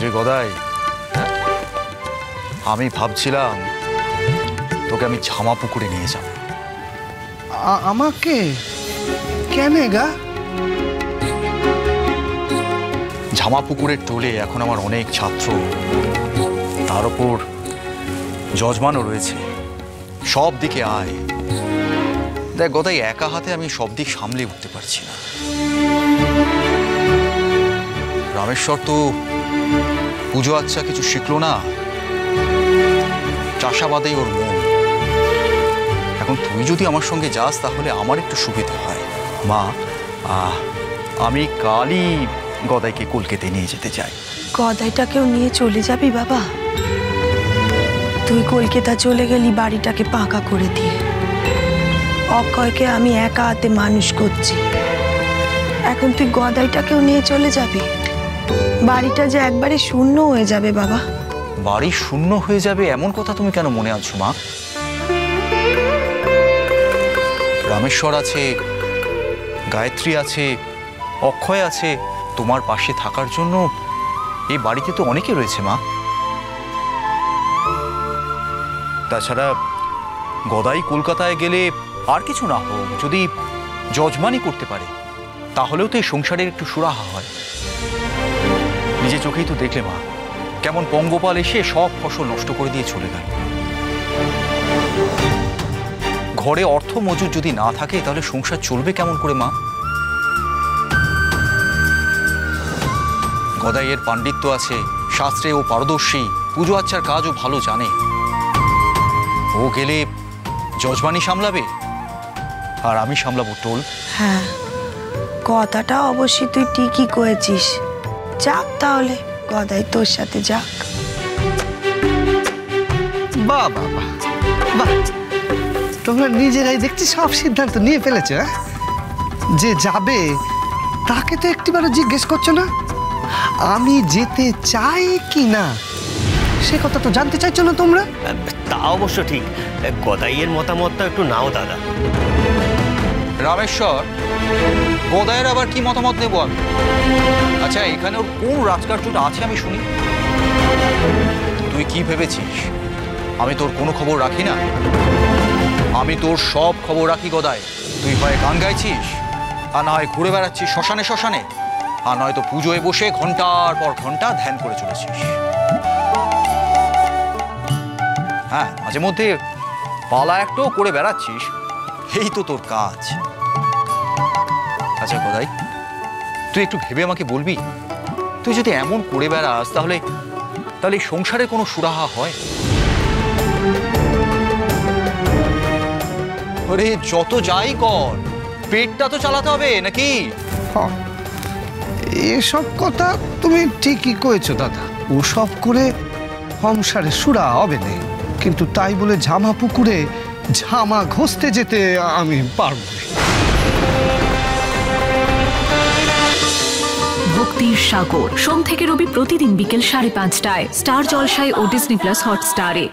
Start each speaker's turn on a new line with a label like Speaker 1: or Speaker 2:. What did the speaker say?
Speaker 1: রে গদাই, আমি ভাবছিলাম তোকে আমি ঝামা পুকুরে নিয়ে যাব।
Speaker 2: আমাকে কেন গা?
Speaker 1: ঝামা পুকুরের টোলে এখন আমার অনেক ছাত্র, তার উপর যজমানও রয়েছে। সব দিকে আয়। দেখ গদাই, একা হাতে আমি সব দিক সামলে উঠতে পারছি না। রামেশ্বর তো পুজো আচ্ছা কিছু শিখলো না, চাষাবাদেই ওর মন। এখন তুই যদি আমার সঙ্গে যাস তাহলে আমার একটু সুবিধা হয়। মা, আমি কালই গদাইকে কলকাতায় নিয়ে যেতে চাই।
Speaker 3: গদাইটাকেও নিয়ে চলে যাবি বাবা? তুই কলকাতা চলে গেলি বাড়িটাকে পাকা করে দিয়ে। অক্ষয়কে আমি একা হাতে মানুষ করছি, এখন তুই গদাইটাকেও নিয়ে চলে যাবি? বাড়িটা যে একবারে শূন্য হয়ে যাবে বাবা।
Speaker 1: বাড়ি শূন্য হয়ে যাবে এমন কথা তুমি কেন মনে আনছো মা? রামেশ্বর আছে, গায়ত্রী আছে, অক্ষয় আছে, তোমার পাশে থাকার জন্য এই বাড়িতে তো অনেকে রয়েছে মা। তাছাড়া গদাই কলকাতায় গেলে আর কিছু না হোক, যদি যজমানি করতে পারে তাহলেও তো এই সংসারের একটু সুরাহা হয়। নিজে চোখেই তো দেখলে মা, কেমন পঙ্গপাল এসে সব ফসল নষ্ট করে দিয়ে চলে গেল। ঘরে অর্থ মজুদ যদি না থাকে তাহলে সংসার চলবে কেমন করে মা? গদাইয়ের পাণ্ডিত্য আছে, শাস্ত্রে ও পারদর্শী, পুজো আচ্চার কাজও ভালো জানে। ও গেলে যজমানি সামলাবে আর আমি সামলাবো টোল।
Speaker 3: হ্যাঁ, কথাটা অবশ্যই তুই ঠিকই করেছিস। যাক তাহলে, গদাই তোর সাথে যাক।
Speaker 2: বাহ বাহ বাহ বাহ, তোমরা নিজেরাই দেখছি সব সিদ্ধান্ত নিয়ে ফেলেছো। যে যাবে তাকে তো একটিবারও জিজ্ঞেস করছো না আমি যেতে চাই কি না, সে কথা তো জানতে চাইছো না তোমরা।
Speaker 4: তা অবশ্য ঠিক, গদাইয়ের মতামতটা একটু নাও দাদা।
Speaker 1: রামেশ্বর, গদাইয়ের আবার কি মতামত নেবো আমি? আচ্ছা, এখানে ওর কোন রাজকার্যটা আছে আমি শুনি। তুই কি ভেবেছিস আমি তোর কোনো খবর রাখি না? আমি তোর সব খবর রাখি গদাই। তুই হয় গান গাইছিস, আর না হয় ঘুরে বেড়াচ্ছিস শ্মশানে শ্মশানে, আর নয়তো পুজোয় বসে ঘন্টার পর ঘন্টা ধ্যান করে চলেছিস। হ্যাঁ, মাঝে মধ্যে পালা একটাও করে বেড়াচ্ছিস, এই তো তোর কাজ। আচ্ছা গদাই, তুই একটু ভেবে আমাকে বলবি, তুই যদি এমন করে বেড়াস তাহলে তাহলে সংসারে কোনো সুরাহা হয়? আরে যত যাই কর, পেটটা তো চালাতে হবে নাকি?
Speaker 2: এসব কথা তুমি ঠিকই কয়েছো দাদা, ওসব করে সংসারে সুরা হবে না, কিন্তু তাই বলে ঝামা পুকুরে ঝামা ঘষতে যেতে আমি পারবো না।
Speaker 5: ভক্তির সাগর, সোম থেকে রবি প্রতিদিন বিকেল 5:30টায় স্টার জলসায় ও ডিজনি প্লাস হটস্টারে।